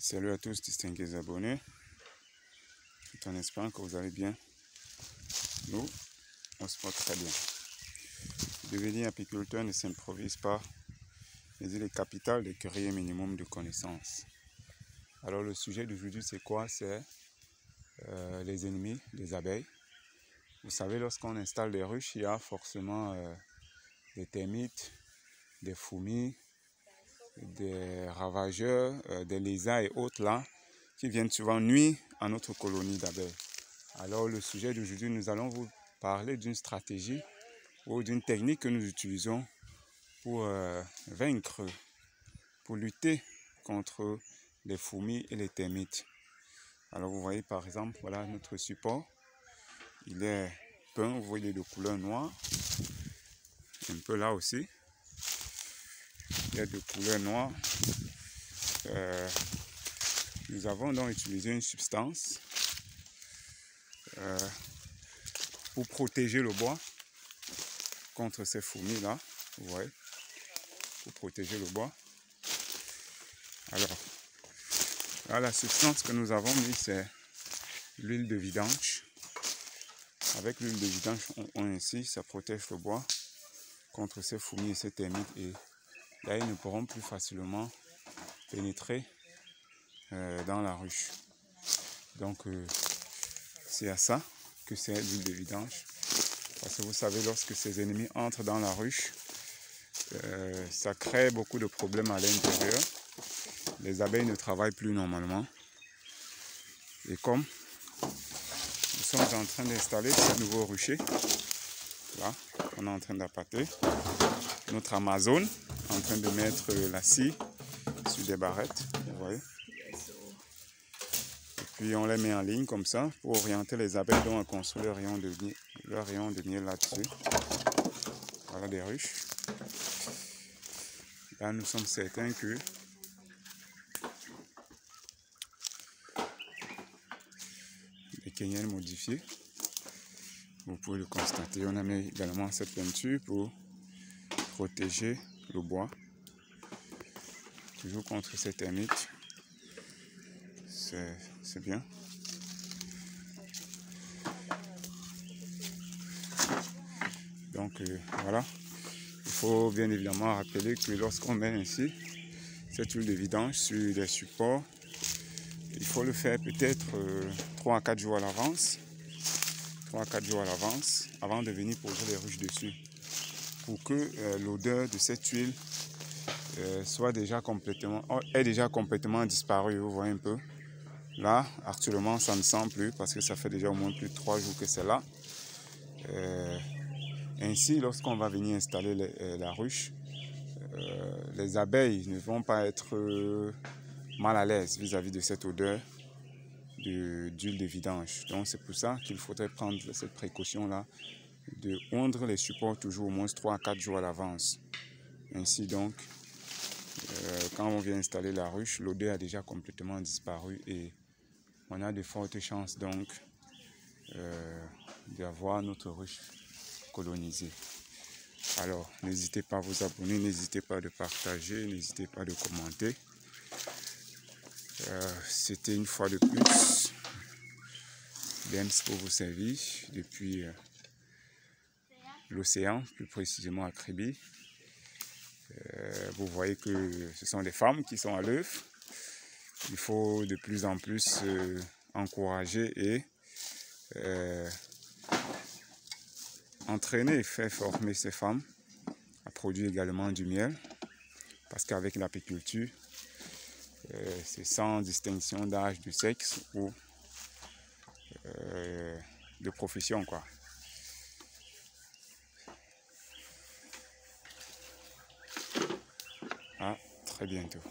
Salut à tous, distingués abonnés, tout en espérant que vous allez bien. Nous, on se porte très bien. Devenir apiculteur ne s'improvise pas, mais il est capital de créer un minimum de connaissances. Alors le sujet d'aujourd'hui c'est quoi? C'est les ennemis des abeilles. Vous savez, lorsqu'on installe des ruches, il y a forcément des termites, des fourmis, des ravageurs, des lézards et autres là, qui viennent souvent nuire à notre colonie d'abeilles. Alors le sujet d'aujourd'hui, nous allons vous parler d'une stratégie ou d'une technique que nous utilisons pour vaincre, pour lutter contre les fourmis et les termites. Alors vous voyez par exemple, voilà notre support, il est peint, vous voyez de couleur noire, un peu là aussi, il est de couleur noire. Nous avons donc utilisé une substance pour protéger le bois contre ces fourmis là, vous voyez, pour protéger le bois. Alors, là, la substance que nous avons mis, c'est l'huile de vidange. Avec l'huile de vidange, ainsi, ça protège le bois contre ces fourmis et ces termites. Et là, ils ne pourront plus facilement pénétrer dans la ruche. Donc, c'est à ça que c'est l'huile de vidange. Parce que vous savez, lorsque ces ennemis entrent dans la ruche, ça crée beaucoup de problèmes à l'intérieur. Les abeilles ne travaillent plus normalement. Et comme nous sommes en train d'installer ce nouveau rucher, là, on est en train d'appâter notre Amazone, en train de mettre la scie sur des barrettes, vous voyez. Et puis on les met en ligne comme ça pour orienter les abeilles dont on construit leur rayon de miel là-dessus. Voilà des ruches. Là, nous sommes certains que les Kenyans modifiés, vous pouvez le constater. On a mis également cette peinture pour protéger le bois, toujours contre ces termites. C'est bien. Donc voilà, il faut bien évidemment rappeler que lorsqu'on met ainsi cette huile de vidange sur les supports, il faut le faire peut-être 3 à 4 jours à l'avance. 3 à 4 jours à l'avance avant de venir poser les ruches dessus, pour que l'odeur de cette huile ait déjà complètement disparu. Vous voyez un peu là, actuellement ça ne sent plus parce que ça fait déjà au moins plus de 3 jours que c'est là. Ainsi, lorsqu'on va venir installer la ruche, les abeilles ne vont pas être mal à l'aise vis-à-vis de cette odeur d'huile de vidange. Donc c'est pour ça qu'il faudrait prendre cette précaution-là de pondre les supports toujours au moins 3 à 4 jours à l'avance. Ainsi donc, quand on vient installer la ruche, l'odeur a déjà complètement disparu et on a de fortes chances donc d'avoir notre ruche colonisée. Alors, n'hésitez pas à vous abonner, n'hésitez pas de partager, n'hésitez pas de commenter. C'était une fois de plus Dems pour vous servir depuis l'océan, plus précisément à Kribi. Vous voyez que ce sont des femmes qui sont à l'œuvre. Il faut de plus en plus encourager et entraîner et faire former ces femmes à produire également du miel. Parce qu'avec l'apiculture, c'est sans distinction d'âge, de sexe ou de profession, quoi. À très bientôt.